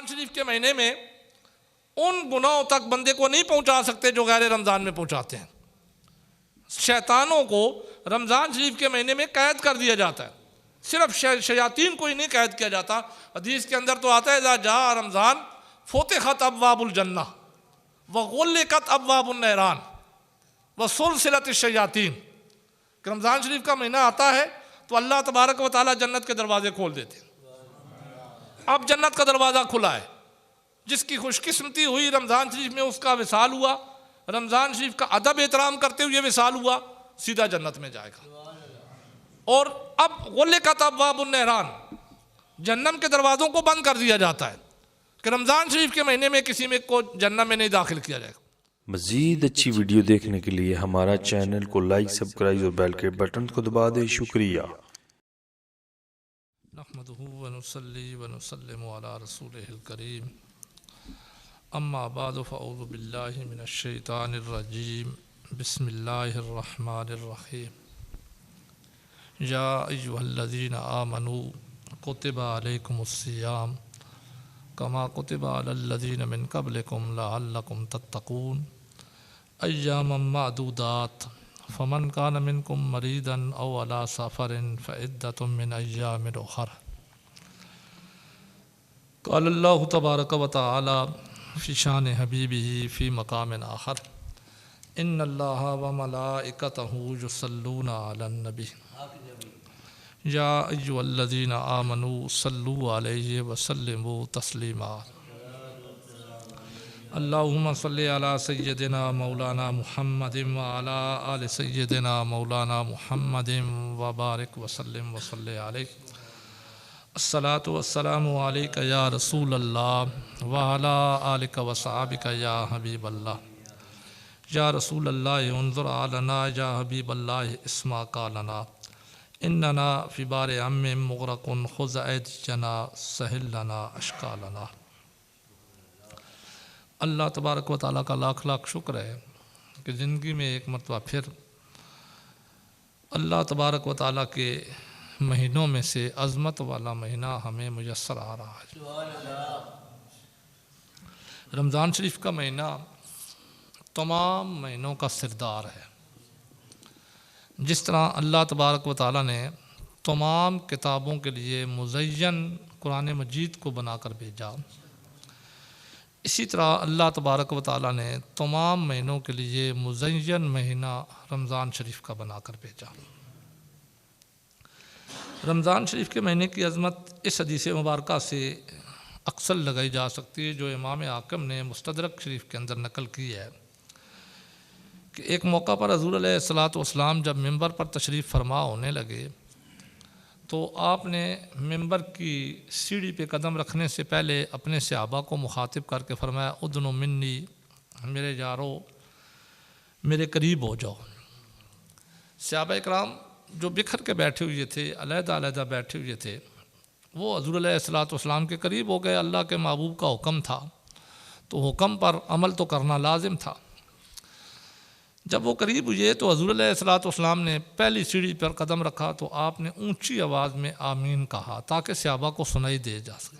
رمضان شریف کے مہینے میں ان گناہوں تک بندے کو نہیں پہنچا سکتے جو غیر رمضان میں پہنچاتے ہیں۔ شیطانوں کو رمضان شریف کے مہینے میں قید کر دیا جاتا ہے، صرف شیاطین کو ہی نہیں قید کیا جاتا۔ حدیث کے اندر تو آتا ہے اذا جاء رمضان فتحت ابواب الجنہ وغلقت ابواب النیران وسلسلت الشیاطین، کہ رمضان شریف کا مہینہ آتا ہے تو اللہ تبارک و تعالیٰ جنت کے دروازے کھول دیتے ہیں۔ اب جنت کا دروازہ کھلا ہے، جس کی خوش قسمتی ہوئی رمضان شریف میں اس کا وصال ہوا، رمضان شریف کا ادب احترام کرتے ہوئے وصال ہوا، سیدھا جنت میں جائے گا۔ اور اب غلقت ابواب النیران، جہنم کے دروازوں کو بند کر دیا جاتا ہے کہ رمضان شریف کے مہینے میں کسی میں کو جہنم میں نہیں داخل کیا جائے گا۔ مزید اچھی ویڈیو دیکھنے کے لیے ہمارا چینل کو لائک، سبسکرائب اور بیل کے بٹن کو دبا دیں۔ شکریہ۔ نحمدہ ونصلی ونسلم علی رسولہ الکریم، اما بعد فاعوذ باللہ من الشیطان الرجیم، بسم اللہ الرحمن الرحیم۔ یا ایہا الذین آمنوا کتب علیکم الصیام کما کتب علی الذین من قبلکم لعلکم تتقون ایاما معدودات فمن کان منکم مریضا او علی سفر فعدۃ من ایام اخر۔ قال اللہ تبارک و تعالی فی شان حبیبہ فی مقام آخر، ان اللہ و ملائکتہ یصلون علی النبی یا ایہا الذین آمنوا صلوا علیہ وسلموا تسلیما۔ اللہم صلی علی سیدنا مولانا محمد وعلی آل سیدنا مولانا محمد وبارک وسلم وصلی علیہ۔ الصلاۃ والسلام علیک یا رسول اللہ وعلی آلک وصحابک یا حبیب اللہ۔ یا رسول اللہ انظر علینا، یا حبیب اللہ اسمع قالنا، اننا فی بار ام مغرق خذ ایدینا سہل لنا اشکالنا۔ اللہ تبارک و تعالیٰ کا لاکھ لاکھ شکر ہے کہ زندگی میں ایک مرتبہ پھر اللہ تبارک و تعالیٰ کے مہینوں میں سے عظمت والا مہینہ ہمیں میسر آ رہا ہے۔ رمضان شریف کا مہینہ تمام مہینوں کا سردار ہے۔ جس طرح اللہ تبارک و تعالیٰ نے تمام کتابوں کے لیے مزین قرآن مجید کو بنا کر بھیجا، اسی طرح اللہ تبارک و تعالیٰ نے تمام مہینوں کے لیے مزین مہینہ رمضان شریف کا بنا کر بھیجا۔ رمضان شریف کے مہینے کی عظمت اس حدیث مبارکہ سے اکثر لگائی جا سکتی ہے جو امام حاکم نے مستدرک شریف کے اندر نقل کی ہے کہ ایک موقع پر حضور علیہ الصلوۃ والسلام جب ممبر پر تشریف فرما ہونے لگے تو آپ نے ممبر کی سیڑھی پہ قدم رکھنے سے پہلے اپنے صحابہ کو مخاطب کر کے فرمایا ادنو منی، میرے یارو میرے قریب ہو جاؤ۔ صحابہ اکرام جو بکھر کے بیٹھے ہوئے تھے، علیحدہ علیحدہ بیٹھے ہوئے تھے، وہ حضور علیہ الصلوۃ والسلام کے قریب ہو گئے۔ اللہ کے محبوب کا حکم تھا تو حکم پر عمل تو کرنا لازم تھا۔ جب وہ قریب ہوئے تو حضور علیہ الصلوۃ والسلام نے پہلی سیڑھی پر قدم رکھا تو آپ نے اونچی آواز میں آمین کہا تاکہ صحابہ کو سنائی دے جا سکے۔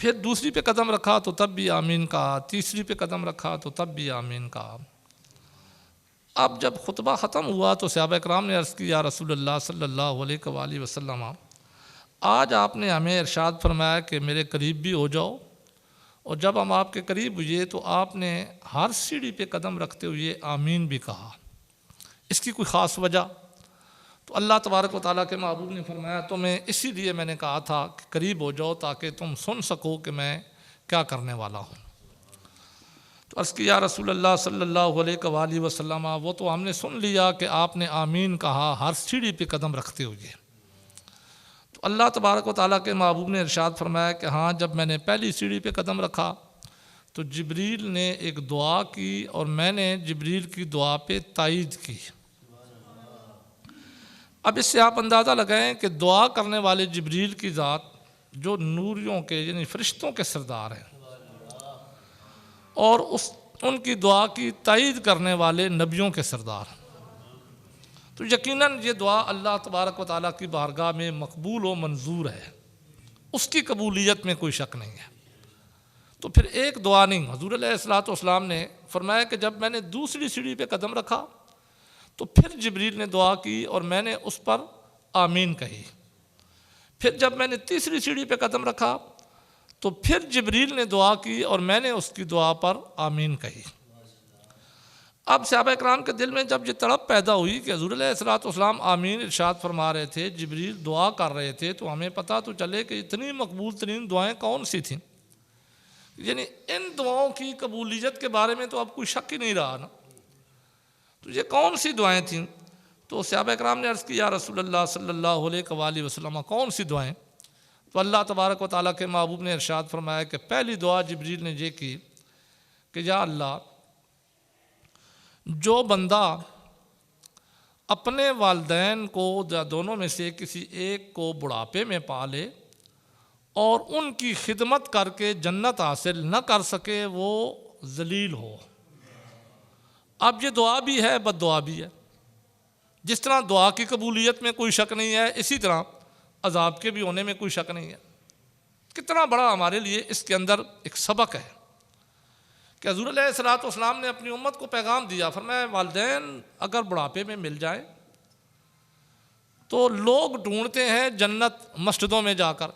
پھر دوسری پہ قدم رکھا تو تب بھی آمین کہا، تیسری پہ قدم رکھا تو تب بھی آمین کہا۔ اب جب خطبہ ختم ہوا تو صحابہ اکرام نے عرض کی یا رسول اللہ صلی اللہ علیہ وآلہ وسلم، آج آپ نے ہمیں ارشاد فرمایا کہ میرے قریب بھی ہو جاؤ، اور جب ہم آپ کے قریب ہوئے تو آپ نے ہر سیڑھی پہ قدم رکھتے ہوئے آمین بھی کہا، اس کی کوئی خاص وجہ؟ تو اللہ تبارک و تعالیٰ کے محبوب نے فرمایا تمہیں اسی لیے میں نے کہا تھا کہ قریب ہو جاؤ تاکہ تم سن سکو کہ میں کیا کرنے والا ہوں۔ تو عرض کی یا رسول اللہ صلی اللہ علیہ وآلہ وسلم، وہ تو ہم نے سن لیا کہ آپ نے آمین کہا ہر سیڑھی پہ قدم رکھتے ہوئے۔ تو اللہ تبارک و تعالیٰ کے محبوب نے ارشاد فرمایا کہ ہاں، جب میں نے پہلی سیڑھی پہ قدم رکھا تو جبریل نے ایک دعا کی اور میں نے جبریل کی دعا پہ تائید کی۔ اب اس سے آپ اندازہ لگائیں کہ دعا کرنے والے جبریل کی ذات جو نوریوں کے یعنی فرشتوں کے سردار ہیں، اور ان کی دعا کی تائید کرنے والے نبیوں کے سردار، تو یقیناً یہ دعا اللہ تبارک و تعالیٰ کی بارگاہ میں مقبول و منظور ہے۔ اس کی قبولیت میں کوئی شک نہیں ہے۔ تو پھر ایک دعا نہیں، حضور علیہ الصلوۃ والسلام نے فرمایا کہ جب میں نے دوسری سیڑھی پہ قدم رکھا تو پھر جبریل نے دعا کی اور میں نے اس پر آمین کہی۔ پھر جب میں نے تیسری سیڑھی پہ قدم رکھا تو پھر جبریل نے دعا کی اور میں نے اس کی دعا پر آمین کہی۔ اب صحابہ اکرام کے دل میں جب یہ تڑپ پیدا ہوئی کہ حضور علیہ الصلوۃ والسلام آمین ارشاد فرما رہے تھے، جبریل دعا کر رہے تھے، تو ہمیں پتہ تو چلے کہ اتنی مقبول ترین دعائیں کون سی تھیں، یعنی ان دعاؤں کی قبولیت کے بارے میں تو اب کوئی شک ہی نہیں رہا نا، تو یہ کون سی دعائیں تھیں؟ تو صحابہ اکرام نے عرض کی یا رسول اللہ صلی اللہ علیہ وآلہ وسلم کون سی دعائیں؟ تو اللہ تبارک و تعالیٰ کے محبوب نے ارشاد فرمایا کہ پہلی دعا جبریل نے یہ کی کہ یا اللہ، جو بندہ اپنے والدین کو یا دونوں میں سے کسی ایک کو بڑھاپے میں پالے اور ان کی خدمت کر کے جنت حاصل نہ کر سکے وہ ذلیل ہو۔ اب یہ دعا بھی ہے، بد دعا بھی ہے۔ جس طرح دعا کی قبولیت میں کوئی شک نہیں ہے، اسی طرح عذاب کے بھی ہونے میں کوئی شک نہیں ہے۔ کتنا بڑا ہمارے لیے اس کے اندر ایک سبق ہے کہ حضور علیہ الصلوۃ والسلام نے اپنی امت کو پیغام دیا، فرمایا والدین اگر بڑھاپے میں مل جائیں تو لوگ ڈھونڈتے ہیں جنت مسجدوں میں جا کر،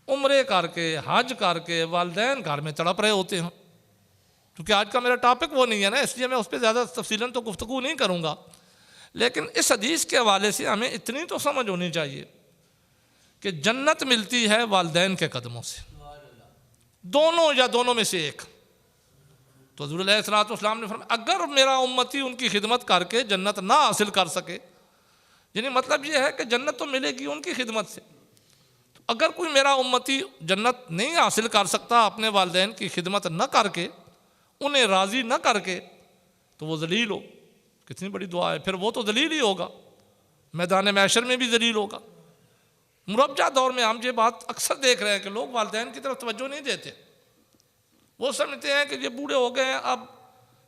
عمرے کر کے، حج کر کے، والدین گھر میں تڑپ رہے ہوتے ہیں۔ کیونکہ آج کا میرا ٹاپک وہ نہیں ہے نا، اس لیے میں اس پہ زیادہ تفصیلاً تو گفتگو نہیں کروں گا، لیکن اس حدیث کے حوالے سے ہمیں اتنی تو سمجھ ہونی چاہیے کہ جنت ملتی ہے والدین کے قدموں سے، دونوں یا دونوں میں سے ایک۔ تو حضور علیہ الصلوۃ والسلام نے فرمایا اگر میرا امتی ان کی خدمت کر کے جنت نہ حاصل کر سکے، یعنی مطلب یہ ہے کہ جنت تو ملے گی ان کی خدمت سے، تو اگر کوئی میرا امتی جنت نہیں حاصل کر سکتا اپنے والدین کی خدمت نہ کر کے، انہیں راضی نہ کر کے، تو وہ ذلیل ہو۔ کتنی بڑی دعا ہے، پھر وہ تو ذلیل ہی ہوگا، میدان محشر میں بھی ذلیل ہوگا۔ مربجہ دور میں ہم یہ بات اکثر دیکھ رہے ہیں کہ لوگ والدین کی طرف توجہ نہیں دیتے، وہ سمجھتے ہیں کہ یہ بوڑھے ہو گئے ہیں، اب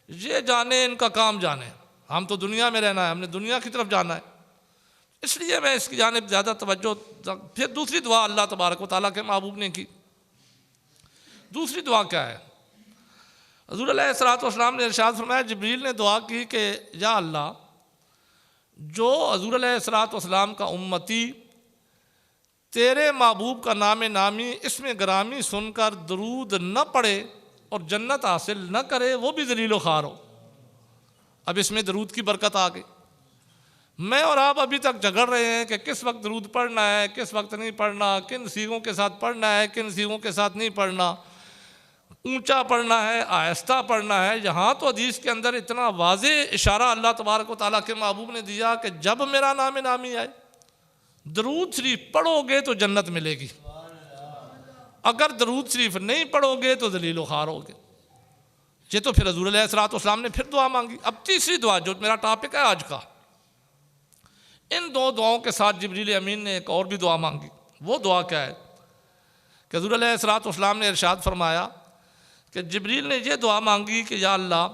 یہ جانے ان کا کام جانے، ہم تو دنیا میں رہنا ہے، ہم نے دنیا کی طرف جانا ہے، اس لیے میں اس کی جانب زیادہ توجہ۔ پھر دوسری دعا اللہ تبارک و تعالیٰ کے محبوب نے کی۔ دوسری دعا کیا ہے؟ حضور علیہ الصلوۃ والسلام نے ارشاد فرمایا، جبریل نے دعا کی کہ یا اللہ، جو حضور علیہ الصلوۃ والسلام کا امتی تیرے محبوب کا نام نامی اسم گرامی سن کر درود نہ پڑھے اور جنت حاصل نہ کرے، وہ بھی ذلیل و خوار ہو۔ اب اس میں درود کی برکت آ گئی۔ میں اور آپ ابھی تک جھگڑ رہے ہیں کہ کس وقت درود پڑھنا ہے، کس وقت نہیں پڑھنا، کن صیغوں کے ساتھ پڑھنا ہے، کن صیغوں کے ساتھ نہیں پڑھنا، اونچا پڑھنا ہے، آہستہ پڑھنا ہے۔ یہاں تو حدیث کے اندر اتنا واضح اشارہ اللہ تبارک و تعالیٰ کے محبوب نے دیا کہ جب میرا نام نامی آئے درود شریف پڑھو گے تو جنت ملے گی، اگر درود شریف نہیں پڑھو گے تو ذلیل و خوار ہوگے۔ یہ تو پھر حضور علیہ الصلوۃ والسلام نے پھر دعا مانگی۔ اب تیسری دعا جو میرا ٹاپک ہے آج کا، ان دو دعاؤں کے ساتھ جبریل امین نے ایک اور بھی دعا مانگی۔ وہ دعا کیا ہے کہ حضور علیہ الصلوۃ والسلام نے ارشاد فرمایا کہ جبریل نے یہ دعا مانگی کہ یا اللہ،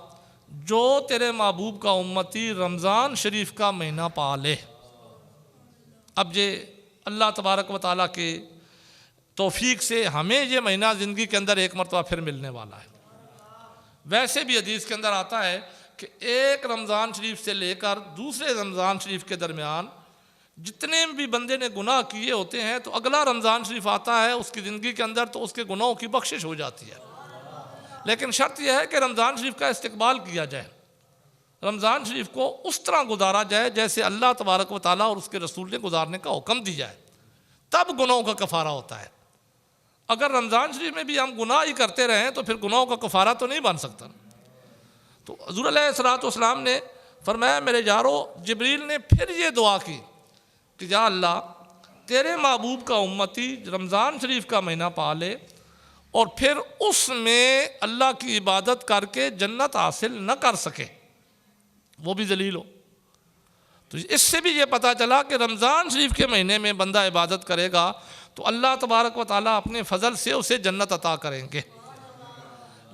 جو تیرے محبوب کا امتی رمضان شریف کا مہینہ پالے۔ اب یہ اللہ تبارک و تعالیٰ کے توفیق سے ہمیں یہ مہینہ زندگی کے اندر ایک مرتبہ پھر ملنے والا ہے۔ ویسے بھی حدیث کے اندر آتا ہے کہ ایک رمضان شریف سے لے کر دوسرے رمضان شریف کے درمیان جتنے بھی بندے نے گناہ کیے ہوتے ہیں تو اگلا رمضان شریف آتا ہے اس کی زندگی کے اندر تو اس کے گناہوں کی بخشش ہو جاتی ہے، لیکن شرط یہ ہے کہ رمضان شریف کا استقبال کیا جائے، رمضان شریف کو اس طرح گزارا جائے جیسے اللہ تبارک و تعالیٰ اور اس کے رسول نے گزارنے کا حکم دیا ہے، تب گناہوں کا کفارہ ہوتا ہے۔ اگر رمضان شریف میں بھی ہم گناہ ہی کرتے رہیں تو پھر گناہوں کا کفارہ تو نہیں بن سکتا۔ تو حضور علیہ الصلوۃ والسلام نے فرمایا میرے یارو، جبریل نے پھر یہ دعا کی کہ یا اللہ، تیرے محبوب کا امتی رمضان شریف کا مہینہ پالے اور پھر اس میں اللہ کی عبادت کر کے جنت حاصل نہ کر سکے، وہ بھی ذلیل ہو۔ تو اس سے بھی یہ پتہ چلا کہ رمضان شریف کے مہینے میں بندہ عبادت کرے گا تو اللہ تبارک و تعالیٰ اپنے فضل سے اسے جنت عطا کریں گے،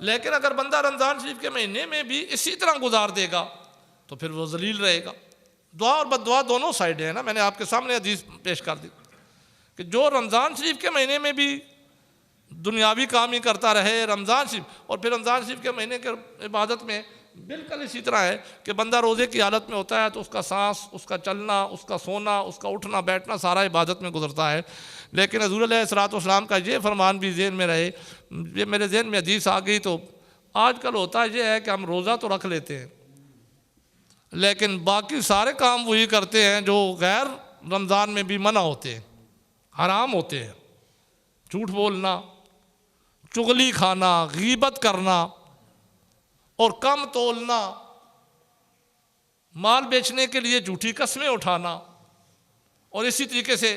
لیکن اگر بندہ رمضان شریف کے مہینے میں بھی اسی طرح گزار دے گا تو پھر وہ ذلیل رہے گا۔ دعا اور بد دعا دونوں سائڈیں ہیں نا، میں نے آپ کے سامنے حدیث پیش کر دی کہ جو رمضان شریف کے مہینے میں بھی دنیاوی کام ہی کرتا رہے، رمضان شریف اور پھر رمضان شریف کے مہینے کے عبادت میں بالکل اسی طرح ہے کہ بندہ روزے کی حالت میں ہوتا ہے تو اس کا سانس، اس کا چلنا، اس کا سونا، اس کا اٹھنا بیٹھنا سارا عبادت میں گزرتا ہے۔ لیکن حضور علیہ الصلوۃ والسلام کا یہ فرمان بھی ذہن میں رہے، یہ میرے ذہن میں حدیث آ گئی، تو آج کل ہوتا یہ ہے کہ ہم روزہ تو رکھ لیتے ہیں لیکن باقی سارے کام وہی کرتے ہیں جو غیر رمضان میں بھی منع ہوتے ہیں، حرام ہوتے ہیں۔ جھوٹ بولنا، چغلی کھانا، غیبت کرنا اور کم تولنا، مال بیچنے کے لیے جھوٹی قسمیں اٹھانا، اور اسی طریقے سے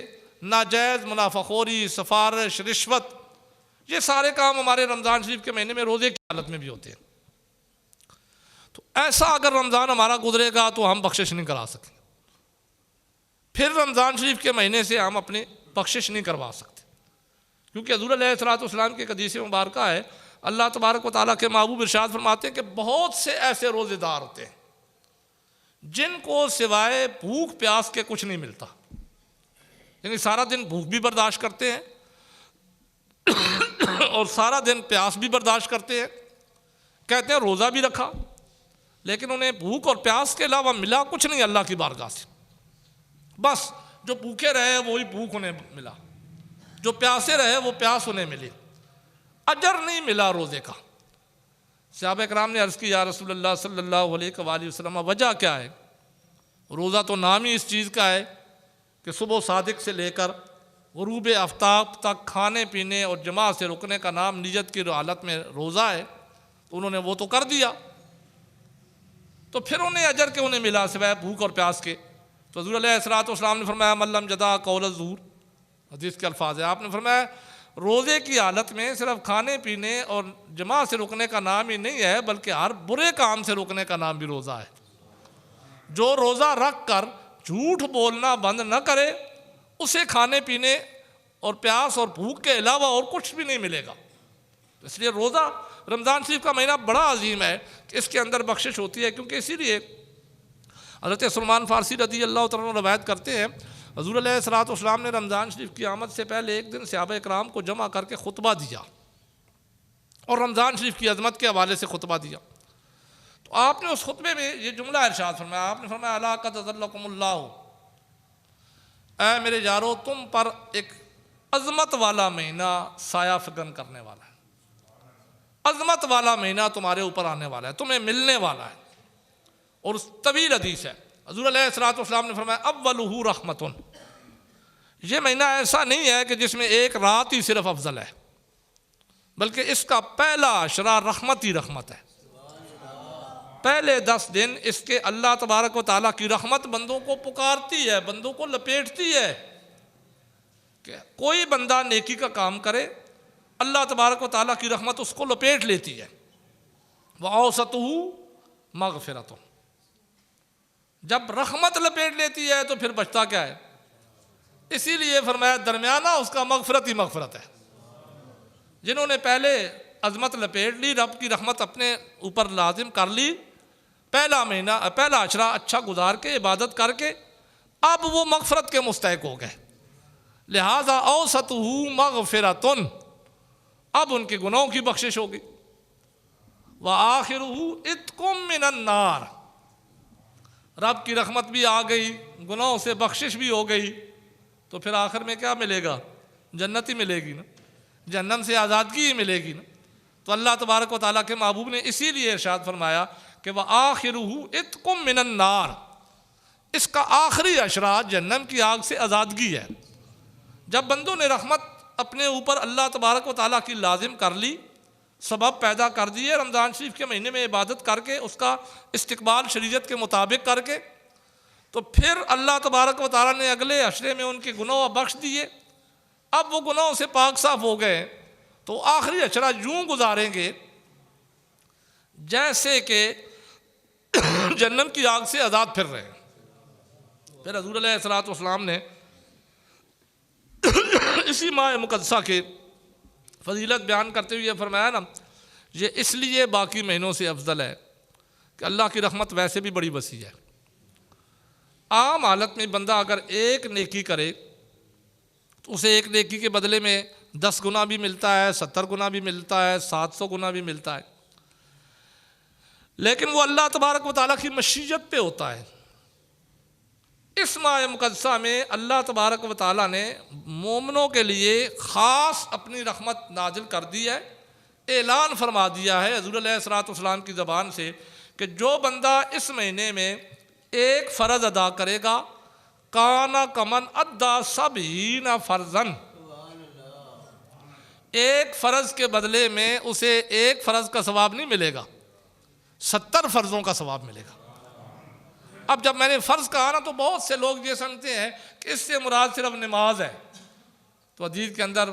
ناجائز منافع خوری، سفارش، رشوت، یہ سارے کام ہمارے رمضان شریف کے مہینے میں روزے کی حالت میں بھی ہوتے ہیں۔ تو ایسا اگر رمضان ہمارا گزرے گا تو ہم بخشش نہیں کرا سکیں، پھر رمضان شریف کے مہینے سے ہم اپنے بخشش نہیں کروا سکتے، کیونکہ حضور علیہ الصلوۃ والسلام کی حدیث مبارکہ ہے، اللہ تبارک و تعالیٰ کے محبوب ارشاد فرماتے ہیں کہ بہت سے ایسے روزے دار ہوتے ہیں جن کو سوائے بھوک پیاس کے کچھ نہیں ملتا، یعنی سارا دن بھوک بھی برداشت کرتے ہیں اور سارا دن پیاس بھی برداشت کرتے ہیں، کہتے ہیں روزہ بھی رکھا لیکن انہیں بھوک اور پیاس کے علاوہ ملا کچھ نہیں اللہ کی بارگاہ سے، بس جو بھوکے رہے وہی بھوک انہیں ملا، جو پیاسے رہے وہ پیاس انہیں ملی، اجر نہیں ملا روزے کا۔ صحابہ کرام نے عرض کی یا رسول اللہ صلی اللہ علیہ وآلہ وسلم وجہ کیا ہے؟ روزہ تو نام ہی اس چیز کا ہے کہ صبح صادق سے لے کر غروب آفتاب تک کھانے پینے اور جماعت سے رکنے کا نام نیت کی حالت میں روزہ ہے، تو انہوں نے وہ تو کر دیا، تو پھر انہیں اجر کے انہیں ملا سوائے بھوک اور پیاس کے؟ تو حضور علیہ الصلوۃ والسلام نے فرمایا من لم یدع قول الزور، حدیث کے الفاظ ہیں، آپ نے فرمایا روزے کی حالت میں صرف کھانے پینے اور جماعت سے رکنے کا نام ہی نہیں ہے بلکہ ہر برے کام سے رکنے کا نام بھی روزہ ہے۔ جو روزہ رکھ کر جھوٹ بولنا بند نہ کرے اسے کھانے پینے اور پیاس اور بھوک کے علاوہ اور کچھ بھی نہیں ملے گا۔ اس لیے روزہ رمضان شریف کا مہینہ بڑا عظیم ہے کہ اس کے اندر بخشش ہوتی ہے، کیونکہ اسی لیے حضرت سلمان فارسی رضی اللہ تعالیٰ عنہ روایت کرتے ہیں حضور علیہ الصلوۃ والسلام نے رمضان شریف کی آمد سے پہلے ایک دن صحابہ کرام کو جمع کر کے خطبہ دیا اور رمضان شریف کی عظمت کے حوالے سے خطبہ دیا، تو آپ نے اس خطبے میں یہ جملہ ارشاد فرمایا، آپ نے فرمایا الا قد اظلکم اللہ، اے میرے یارو تم پر ایک عظمت والا مہینہ سایہ فگن کرنے والا ہے، عظمت والا مہینہ تمہارے اوپر آنے والا ہے، تمہیں ملنے والا ہے۔ اور اس طویل حدیث ہے، حضور علیہ الصلوۃ والسلام نے فرمایا اولہ رحمت، یہ مہینہ ایسا نہیں ہے کہ جس میں ایک رات ہی صرف افضل ہے، بلکہ اس کا پہلا عشرہ رحمت ہی رحمت ہے۔ پہلے 10 دن اس کے اللہ تبارک و تعالیٰ کی رحمت بندوں کو پکارتی ہے، بندوں کو لپیٹتی ہے، کہ کوئی بندہ نیکی کا کام کرے اللہ تبارک و تعالیٰ کی رحمت اس کو لپیٹ لیتی ہے۔ وَأَوْسَطُهُ مَغْفِرَةٌ، جب رحمت لپیٹ لیتی ہے تو پھر بچتا کیا ہے؟ اسی لیے فرمایا درمیانہ اس کا مغفرت ہی مغفرت ہے۔ جنہوں نے پہلے عظمت لپیٹ لی، رب کی رحمت اپنے اوپر لازم کر لی، پہلا مہینہ پہلا عشرہ اچھا گزار کے عبادت کر کے اب وہ مغفرت کے مستحق ہو گئے، لہذا اوسطہ مغفرۃ، اب ان کے گناہوں کی بخشش ہوگی۔ وآخرہ عتق من النار، رب کی رحمت بھی آ گئی، گناہوں سے بخشش بھی ہو گئی، تو پھر آخر میں کیا ملے گا؟ جنت ہی ملے گی نا، جہنم سے آزادگی ہی ملے گی نا۔ تو اللہ تبارک و تعالیٰ کے محبوب نے اسی لیے ارشاد فرمایا کہ وآخرہ عتق من النار، اس کا آخری عشرہ جہنم کی آگ سے آزادگی ہے۔ جب بندوں نے رحمت اپنے اوپر اللہ تبارک و تعالیٰ کی لازم کر لی، سبب پیدا کر دیے، رمضان شریف کے مہینے میں عبادت کر کے اس کا استقبال شریعت کے مطابق کر کے، تو پھر اللہ تبارک و تعالیٰ نے اگلے عشرے میں ان کے گناہ بخش دیے، اب وہ گناہوں سے پاک صاف ہو گئے، تو آخری عشرہ یوں گزاریں گے جیسے کہ جہنم کی آگ سے آزاد پھر رہے ہیں۔ پھر حضور علیہ الصلوۃ والسلام نے اسی ماہ مقدسہ کے فضیلت بیان کرتے ہوئے یہ فرمایا نا، یہ اس لیے باقی مہینوں سے افضل ہے کہ اللہ کی رحمت ویسے بھی بڑی وسیع ہے۔ عام حالت میں بندہ اگر ایک نیکی کرے تو اسے ایک نیکی کے بدلے میں 10 گنا بھی ملتا ہے، 70 گنا بھی ملتا ہے، 700 گنا بھی ملتا ہے۔ لیکن وہ اللہ تبارک و تعالیٰ کی مشیت پہ ہوتا ہے۔ اس ماہ مقدسہ میں اللہ تبارک و تعالیٰ نے مومنوں کے لیے خاص اپنی رحمت نازل کر دی ہے، اعلان فرما دیا ہے حضور علیہ الصلوۃ والسلام کی زبان سے کہ جو بندہ اس مہینے میں ایک فرض ادا کرے گا کانا کمن ادا سبعین فرضاً، ایک فرض کے بدلے میں اسے ایک فرض کا ثواب نہیں ملے گا، 70 فرضوں کا ثواب ملے گا۔ اب جب میں نے فرض کہا نا تو بہت سے لوگ یہ سمجھتے ہیں کہ اس سے مراد صرف نماز ہے، تو حدیث کے اندر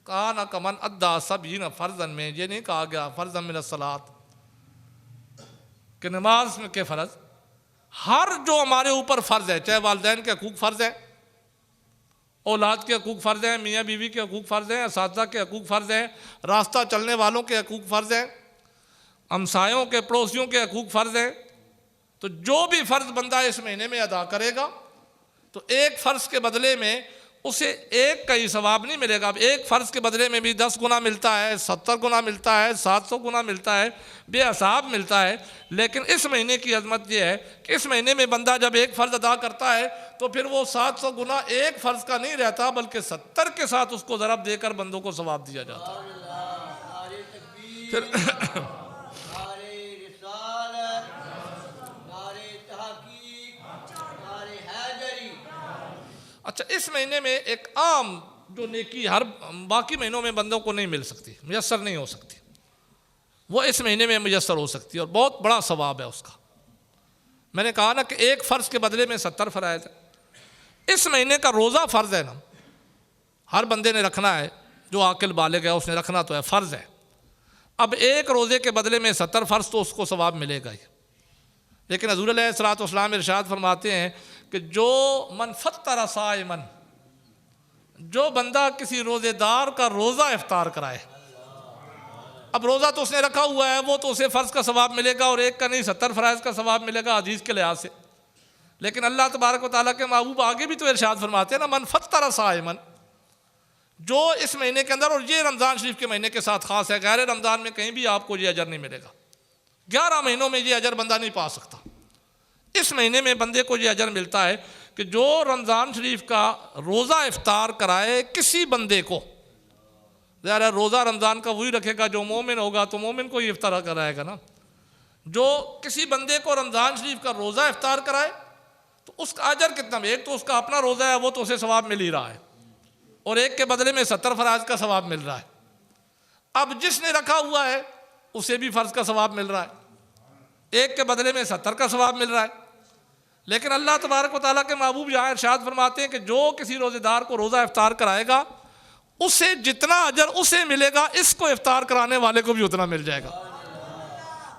کانا کمن ادا سبعین فرضاً میں یہ نہیں کہا گیا فرضاً من الصلاۃ کہ نماز میں کے فرض، ہر جو ہمارے اوپر فرض ہے، چاہے والدین کے حقوق فرض ہیں، اولاد کے حقوق فرض ہیں، میاں بیوی کے حقوق فرض ہیں، اساتذہ کے حقوق فرض ہیں، راستہ چلنے والوں کے حقوق فرض ہیں، ہمسایوں کے پڑوسیوں کے حقوق فرض ہیں، تو جو بھی فرض بندہ اس مہینے میں ادا کرے گا تو ایک فرض کے بدلے میں اسے ایک کا ہی ثواب نہیں ملے گا۔ اب ایک فرض کے بدلے میں بھی 10 گنا ملتا ہے، 70 گنا ملتا ہے، 700 گنا ملتا ہے، بے حساب ملتا ہے۔ لیکن اس مہینے کی عظمت یہ ہے کہ اس مہینے میں بندہ جب ایک فرض ادا کرتا ہے تو پھر وہ 700 گنا ایک فرض کا نہیں رہتا بلکہ 70 کے ساتھ اس کو ضرب دے کر بندوں کو ثواب دیا جاتا ہے۔ پھر اچھا، اس مہینے میں ایک عام جو نیکی ہر باقی مہینوں میں بندوں کو نہیں مل سکتی، میسر نہیں ہو سکتی، وہ اس مہینے میں میسر ہو سکتی ہے اور بہت بڑا ثواب ہے اس کا۔ میں نے کہا نا کہ ایک فرض کے بدلے میں 70 فرائض ہے۔ اس مہینے کا روزہ فرض ہے نا، ہر بندے نے رکھنا ہے، جو عاقل بالغ ہے اس نے رکھنا تو ہے، فرض ہے۔ اب ایک روزے کے بدلے میں 70 فرض تو اس کو ثواب ملے گا ہی۔ لیکن حضور علیہ الصلوۃ والسلام ارشاد فرماتے ہیں کہ جو من فطر صائما، جو بندہ کسی روزے دار کا روزہ افطار کرائے، اب روزہ تو اس نے رکھا ہوا ہے، وہ تو اسے فرض کا ثواب ملے گا اور ایک کا نہیں 70 فرائض کا ثواب ملے گا حدیث کے لحاظ سے۔ لیکن اللہ تبارک و تعالیٰ کے محبوب آگے بھی تو ارشاد فرماتے ہیں نا، من فطر صائما، جو اس مہینے کے اندر، اور یہ رمضان شریف کے مہینے کے ساتھ خاص ہے، غیر رمضان میں کہیں بھی آپ کو یہ اجر نہیں ملے گا، 11 مہینوں میں یہ اجر بندہ نہیں پا سکتا۔ اس مہینے میں بندے کو یہ اجر ملتا ہے کہ جو رمضان شریف کا روزہ افطار کرائے کسی بندے کو، ظاہر ہے روزہ رمضان کا وہی رکھے گا جو مومن ہوگا، تو مومن کو ہی افطار کرائے گا نا۔ جو کسی بندے کو رمضان شریف کا روزہ افطار کرائے تو اس کا اجر کتنا، ایک تو اس کا اپنا روزہ ہے وہ تو اسے ثواب مل ہی رہا ہے، اور ایک کے بدلے میں 70 فرائض کا ثواب مل رہا ہے۔ اب جس نے رکھا ہوا ہے اسے بھی فرض کا ثواب مل رہا ہے، ایک کے بدلے میں 70 کا ثواب مل رہا ہے۔ لیکن اللہ تبارک و تعالیٰ کے محبوب یہاں ارشاد فرماتے ہیں کہ جو کسی روزہ دار کو روزہ افطار کرائے گا اسے جتنا اجر اسے ملے گا، اس کو افطار کرانے والے کو بھی اتنا مل جائے گا۔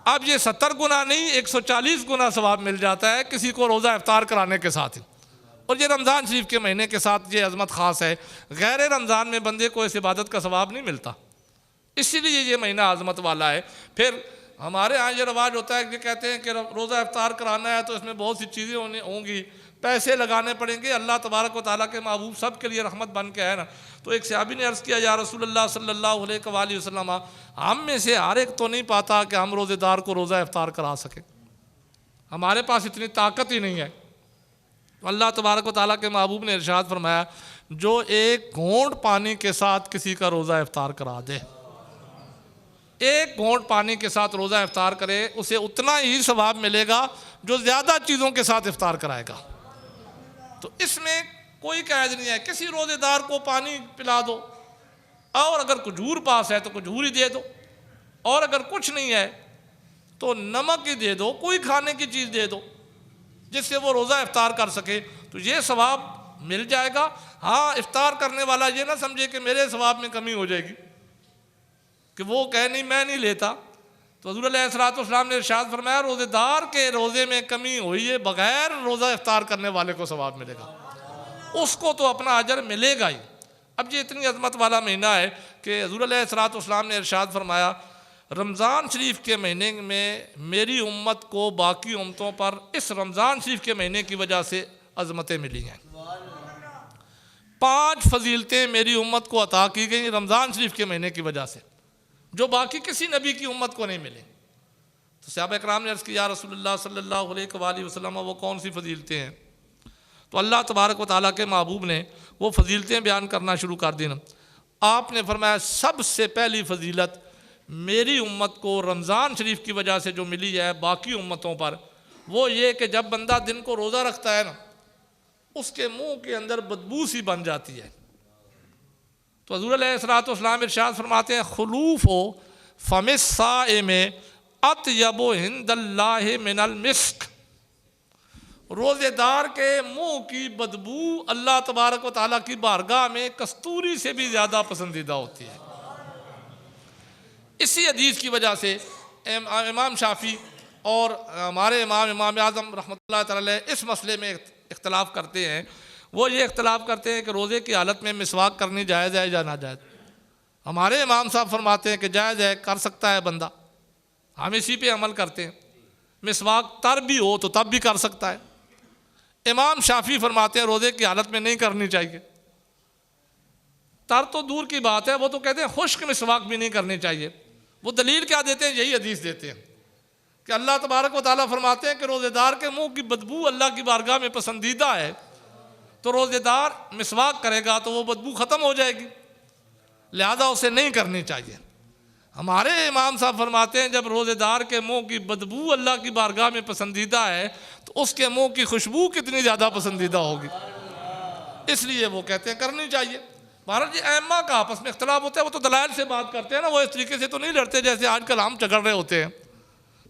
اب یہ 70 گنا نہیں 140 گنا ثواب مل جاتا ہے کسی کو روزہ افطار کرانے کے ساتھ ہی۔ اور یہ رمضان شریف کے مہینے کے ساتھ یہ عظمت خاص ہے، غیر رمضان میں بندے کو اس عبادت کا ثواب نہیں ملتا، اسی لیے یہ مہینہ عظمت والا ہے۔ پھر ہمارے ہاں یہ رواج ہوتا ہے کہ کہتے ہیں کہ روزہ افطار کرانا ہے تو اس میں بہت سی چیزیں ہوں گی، پیسے لگانے پڑیں گے۔ اللہ تبارک و تعالیٰ کے محبوب سب کے لیے رحمت بن کے ہے نا۔ تو ایک صحابی نے عرض کیا، یا رسول اللہ صلی اللہ علیہ وآلہ وسلم، ہم میں سے ہر ایک تو نہیں پاتا کہ ہم روزے دار کو روزہ افطار کرا سکیں، ہمارے پاس اتنی طاقت ہی نہیں ہے۔ اللہ تبارک و تعالیٰ کے محبوب نے ارشاد فرمایا، جو ایک گھونٹ پانی کے ساتھ کسی کا روزہ افطار کرا دے، ایک گھونٹ پانی کے ساتھ روزہ افطار کرے، اسے اتنا ہی ثواب ملے گا جو زیادہ چیزوں کے ساتھ افطار کرائے گا۔ تو اس میں کوئی قید نہیں ہے، کسی روزے دار کو پانی پلا دو، اور اگر کھجور پاس ہے تو کھجور ہی دے دو، اور اگر کچھ نہیں ہے تو نمک ہی دے دو، کوئی کھانے کی چیز دے دو جس سے وہ روزہ افطار کر سکے، تو یہ ثواب مل جائے گا۔ ہاں، افطار کرنے والا یہ نہ سمجھے کہ میرے ثواب میں کمی ہو جائے گی، کہ وہ کہے نہیں میں نہیں لیتا۔ تو حضور علیہ الصلوۃ والسلام نے ارشاد فرمایا، روزے دار کے روزے میں کمی ہوئی ہے، بغیر روزہ افطار کرنے والے کو ثواب ملے گا، اس کو تو اپنا اجر ملے گا ہی۔ اب یہ اتنی عظمت والا مہینہ ہے کہ حضور علیہ الصلوۃ والسلام نے ارشاد فرمایا، رمضان شریف کے مہینے میں میری امت کو باقی امتوں پر اس رمضان شریف کے مہینے کی وجہ سے عظمتیں ملی ہیں۔ 5 فضیلتیں میری امت کو عطا کی گئیں رمضان شریف کے مہینے کی وجہ سے، جو باقی کسی نبی کی امت کو نہیں ملے۔ تو صحابہ اکرام نے عرض کی یا رسول اللہ صلی اللہ علیہ وآلہ وسلم وہ کون سی فضیلتیں ہیں؟ تو اللہ تبارک و تعالیٰ کے محبوب نے وہ فضیلتیں بیان کرنا شروع کر دیں۔ آپ نے فرمایا سب سے پہلی فضیلت میری امت کو رمضان شریف کی وجہ سے جو ملی ہے باقی امتوں پر، وہ یہ کہ جب بندہ دن کو روزہ رکھتا ہے نا، اس کے منہ کے اندر بدبو سی بن جاتی ہے۔ تو حضور علیہ الصلوۃ والسلام ارشاد فرماتے ہیں خلوف ہو فم الصائم اطیب عند اللہ من المسک، روزے دار کے منہ کی بدبو اللہ تبارک و تعالیٰ کی بارگاہ میں کستوری سے بھی زیادہ پسندیدہ ہوتی ہے۔ اسی حدیث کی وجہ سے امام شافعی اور ہمارے امام اعظم رحمۃ اللہ تعالی اس مسئلے میں اختلاف کرتے ہیں۔ وہ یہ اختلاف کرتے ہیں کہ روزے کی حالت میں مسواک کرنی جائز ہے یا ناجائز۔ ہمارے امام صاحب فرماتے ہیں کہ جائز ہے، کر سکتا ہے بندہ، ہم اسی پہ عمل کرتے ہیں۔ مسواک تر بھی ہو تو تب بھی کر سکتا ہے۔ امام شافعی فرماتے ہیں روزے کی حالت میں نہیں کرنی چاہیے۔ تر تو دور کی بات ہے، وہ تو کہتے ہیں خشک مسواک بھی نہیں کرنی چاہیے۔ وہ دلیل کیا دیتے ہیں؟ یہی حدیث دیتے ہیں کہ اللہ تبارک و تعالیٰ فرماتے ہیں کہ روزے دار کے منہ کی بدبو اللہ کی بارگاہ میں پسندیدہ ہے، تو روزے دار مسواک کرے گا تو وہ بدبو ختم ہو جائے گی، لہذا اسے نہیں کرنی چاہیے۔ ہمارے امام صاحب فرماتے ہیں جب روزے دار کے منہ کی بدبو اللہ کی بارگاہ میں پسندیدہ ہے تو اس کے منہ کی خوشبو کتنی زیادہ پسندیدہ ہوگی، اس لیے وہ کہتے ہیں کرنی چاہیے۔ مہاراج جی ائمہ کا آپس میں اختلاف ہوتا ہے، وہ تو دلائل سے بات کرتے ہیں نا، وہ اس طریقے سے تو نہیں لڑتے جیسے آج کل ہم جھگڑ رہے ہوتے ہیں۔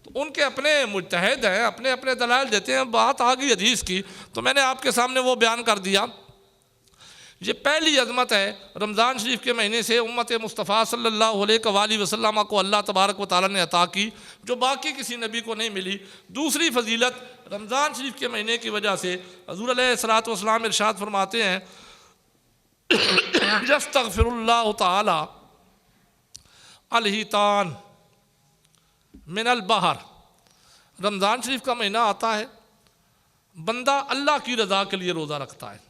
تو ان کے اپنے مجتہد ہیں، اپنے اپنے دلائل دیتے ہیں۔ بات آ گئی حدیث کی تو میں نے آپ کے سامنے وہ بیان کر دیا۔ یہ پہلی عظمت ہے رمضان شریف کے مہینے سے امت مصطفیٰ صلی اللہ علیہ وآلہ وسلم کو اللہ تبارک و تعالیٰ نے عطا کی، جو باقی کسی نبی کو نہیں ملی۔ دوسری فضیلت رمضان شریف کے مہینے کی وجہ سے حضور علیہ الصلوۃ والسلام ارشاد فرماتے ہیں یستغفر اللہ تعالی الحیتان من البحر، رمضان شریف کا مہینہ آتا ہے، بندہ اللہ کی رضا کے لیے روزہ رکھتا ہے۔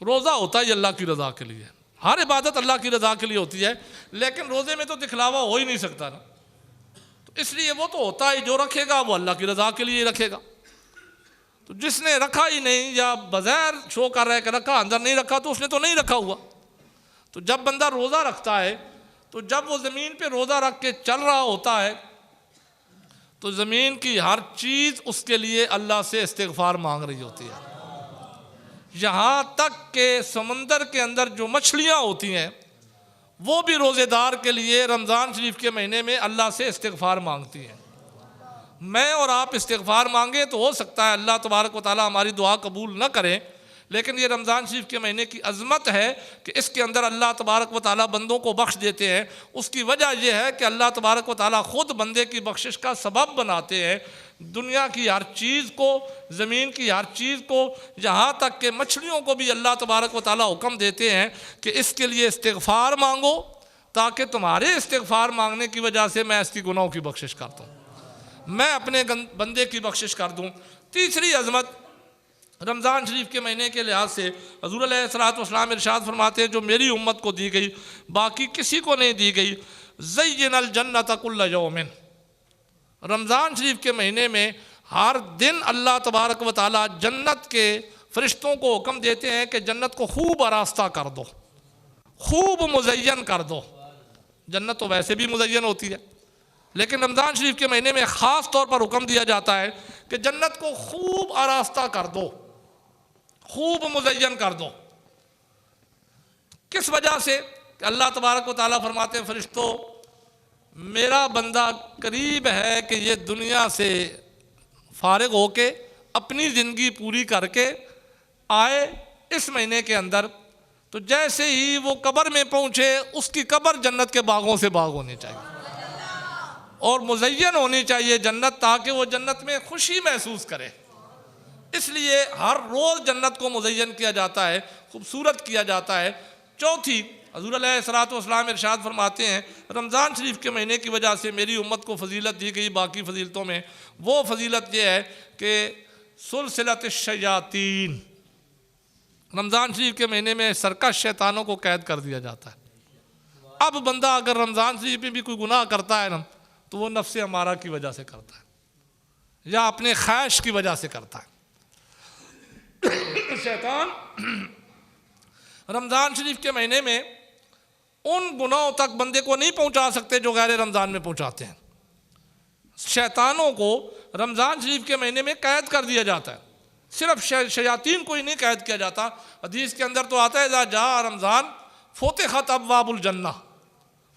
روزہ ہوتا ہے اللہ کی رضا کے لیے، ہر عبادت اللہ کی رضا کے لیے ہوتی ہے، لیکن روزے میں تو دکھلاوا ہو ہی نہیں سکتا نا، تو اس لیے وہ تو ہوتا ہے جو رکھے گا وہ اللہ کی رضا کے لیے رکھے گا۔ تو جس نے رکھا ہی نہیں یا بظاہر شو کر رہا ہے کہ رکھا، اندر نہیں رکھا، تو اس نے تو نہیں رکھا ہوا۔ تو جب بندہ روزہ رکھتا ہے تو جب وہ زمین پہ روزہ رکھ کے چل رہا ہوتا ہے تو زمین کی ہر چیز اس کے لیے اللہ سے استغفار مانگ رہی ہوتی ہے، یہاں تک کہ سمندر کے اندر جو مچھلیاں ہوتی ہیں وہ بھی روزے دار کے لیے رمضان شریف کے مہینے میں اللہ سے استغفار مانگتی ہیں۔ میں اور آپ استغفار مانگیں تو ہو سکتا ہے اللہ تبارک و تعالیٰ ہماری دعا قبول نہ کریں، لیکن یہ رمضان شریف کے مہینے کی عظمت ہے کہ اس کے اندر اللہ تبارک و تعالیٰ بندوں کو بخش دیتے ہیں۔ اس کی وجہ یہ ہے کہ اللہ تبارک و تعالیٰ خود بندے کی بخشش کا سبب بناتے ہیں۔ دنیا کی ہر چیز کو، زمین کی ہر چیز کو، یہاں تک کہ مچھلیوں کو بھی اللہ تبارک و تعالیٰ حکم دیتے ہیں کہ اس کے لیے استغفار مانگو تاکہ تمہارے استغفار مانگنے کی وجہ سے میں اس کی گناہوں کی بخشش کر دوں، میں اپنے بندے کی بخشش کر دوں۔ تیسری عظمت رمضان شریف کے مہینے کے لحاظ سے حضور علیہ الصلوۃ والسلام ارشاد فرماتے ہیں جو میری امت کو دی گئی باقی کسی کو نہیں دی گئی، زین الجنت کل یوم، رمضان شریف کے مہینے میں ہر دن اللہ تبارک و تعالیٰ جنت کے فرشتوں کو حکم دیتے ہیں کہ جنت کو خوب آراستہ کر دو، خوب مزین کر دو۔ جنت تو ویسے بھی مزین ہوتی ہے، لیکن رمضان شریف کے مہینے میں خاص طور پر حکم دیا جاتا ہے کہ جنت کو خوب آراستہ کر دو، خوب مزین کر دو۔ کس وجہ سے؟ کہ اللہ تبارک و تعالیٰ فرماتے ہیں فرشتوں میرا بندہ قریب ہے کہ یہ دنیا سے فارغ ہو کے اپنی زندگی پوری کر کے آئے اس مہینے کے اندر، تو جیسے ہی وہ قبر میں پہنچے اس کی قبر جنت کے باغوں سے باغ ہونی چاہیے اور مزین ہونی چاہیے جنت، تاکہ وہ جنت میں خوشی محسوس کرے۔ اس لیے ہر روز جنت کو مزین کیا جاتا ہے، خوبصورت کیا جاتا ہے۔ چوتھی، حضور علیہ الصلوۃ والسلام ارشاد فرماتے ہیں رمضان شریف کے مہینے کی وجہ سے میری امت کو فضیلت دی گئی باقی فضیلتوں میں، وہ فضیلت یہ ہے کہ سلسلۃ الشیاطین، رمضان شریف کے مہینے میں سرکش شیطانوں کو قید کر دیا جاتا ہے۔ اب بندہ اگر رمضان شریف میں بھی کوئی گناہ کرتا ہے نا تو وہ نفس امارہ کی وجہ سے کرتا ہے یا اپنے خواہش کی وجہ سے کرتا ہے۔ شیطان رمضان شریف کے مہینے میں ان گناہوں تک بندے کو نہیں پہنچا سکتے جو غیر رمضان میں پہنچاتے ہیں۔ شیطانوں کو رمضان شریف کے مہینے میں قید کر دیا جاتا ہے، صرف شیاطین کو ہی نہیں قید کیا جاتا۔ حدیث کے اندر تو آتا ہے اذا جاء رمضان فتحت ابواب الجنہ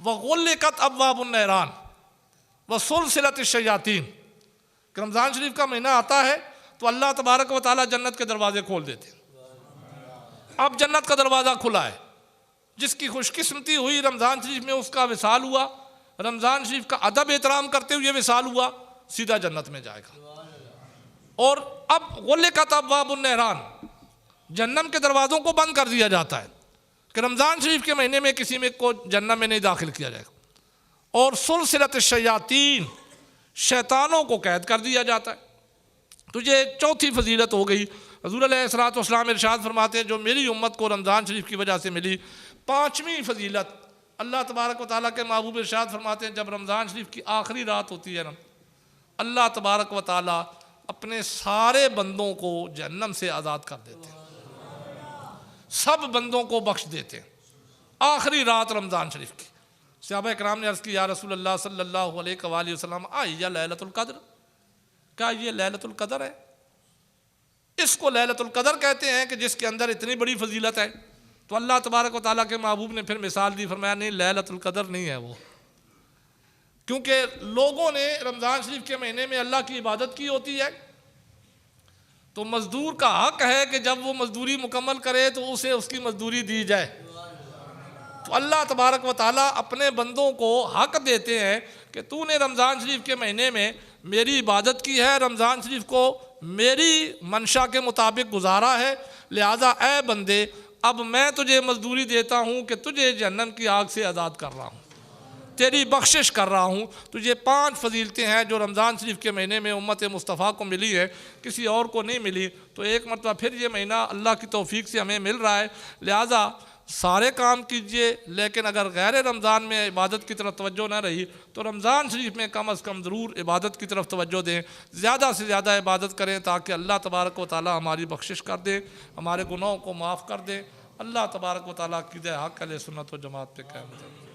وغلقت ابواب النیران وسلسلت الشیاطین، کہ رمضان شریف کا مہینہ آتا ہے تو اللہ تبارک و تعالیٰ جنت کے دروازے کھول دیتے ہیں۔ اب جنت کا دروازہ کھلا ہے، جس کی خوش قسمتی ہوئی رمضان شریف میں اس کا وصال ہوا، رمضان شریف کا ادب احترام کرتے ہوئے وصال ہوا، سیدھا جنت میں جائے گا۔ اور اب غلقت ابواب النیران، جہنم کے دروازوں کو بند کر دیا جاتا ہے کہ رمضان شریف کے مہینے میں کسی میں کو جہنم میں نہیں داخل کیا جائے گا۔ اور سلسلت الشیاطین، شیطانوں کو قید کر دیا جاتا ہے۔ تو یہ چوتھی فضیلت ہو گئی۔ حضور علیہ الصلوۃ والسلام ارشاد فرماتے ہیں جو میری امت کو رمضان شریف کی وجہ سے ملی۔ پانچویں فضیلت، اللہ تبارک و تعالیٰ کے محبوب ارشاد فرماتے ہیں جب رمضان شریف کی آخری رات ہوتی ہے نا، اللہ تبارک و تعالیٰ اپنے سارے بندوں کو جہنم سے آزاد کر دیتے ہیں، سب بندوں کو بخش دیتے ہیں آخری رات رمضان شریف کی۔ صحابہ کرام نے عرض کی یا رسول اللہ صلی اللہ علیہ وآلہ وسلم آئیہ لیلۃ القدر، کیا یہ لیلۃ القدر ہے؟ اس کو لیلۃ القدر کہتے ہیں کہ جس کے اندر اتنی بڑی فضیلت ہے۔ تو اللہ تبارک و تعالیٰ کے محبوب نے پھر مثال دی، فرمایا نہیں لیلۃ القدر نہیں ہے وہ، کیونکہ لوگوں نے رمضان شریف کے مہینے میں اللہ کی عبادت کی ہوتی ہے، تو مزدور کا حق ہے کہ جب وہ مزدوری مکمل کرے تو اسے اس کی مزدوری دی جائے۔ تو اللہ تبارک و تعالیٰ اپنے بندوں کو حق دیتے ہیں کہ تو نے رمضان شریف کے مہینے میں میری عبادت کی ہے، رمضان شریف کو میری منشا کے مطابق گزارا ہے، لہذا اے بندے اب میں تجھے مزدوری دیتا ہوں کہ تجھے جہنم کی آگ سے آزاد کر رہا ہوں، تیری بخشش کر رہا ہوں۔ تو یہ 5 فضیلتیں ہیں جو رمضان شریف کے مہینے میں امت مصطفیٰ کو ملی ہے، کسی اور کو نہیں ملی۔ تو ایک مرتبہ پھر یہ مہینہ اللہ کی توفیق سے ہمیں مل رہا ہے، لہٰذا سارے کام کیجئے، لیکن اگر غیر رمضان میں عبادت کی طرف توجہ نہ رہی تو رمضان شریف میں کم از کم ضرور عبادت کی طرف توجہ دیں، زیادہ سے زیادہ عبادت کریں تاکہ اللہ تبارک و تعالیٰ ہماری بخشش کر دے، ہمارے گناہوں کو معاف کر دے۔ اللہ تبارک و تعالیٰ عقیدہ حق اہل سنت و جماعت پہ قائم رہے۔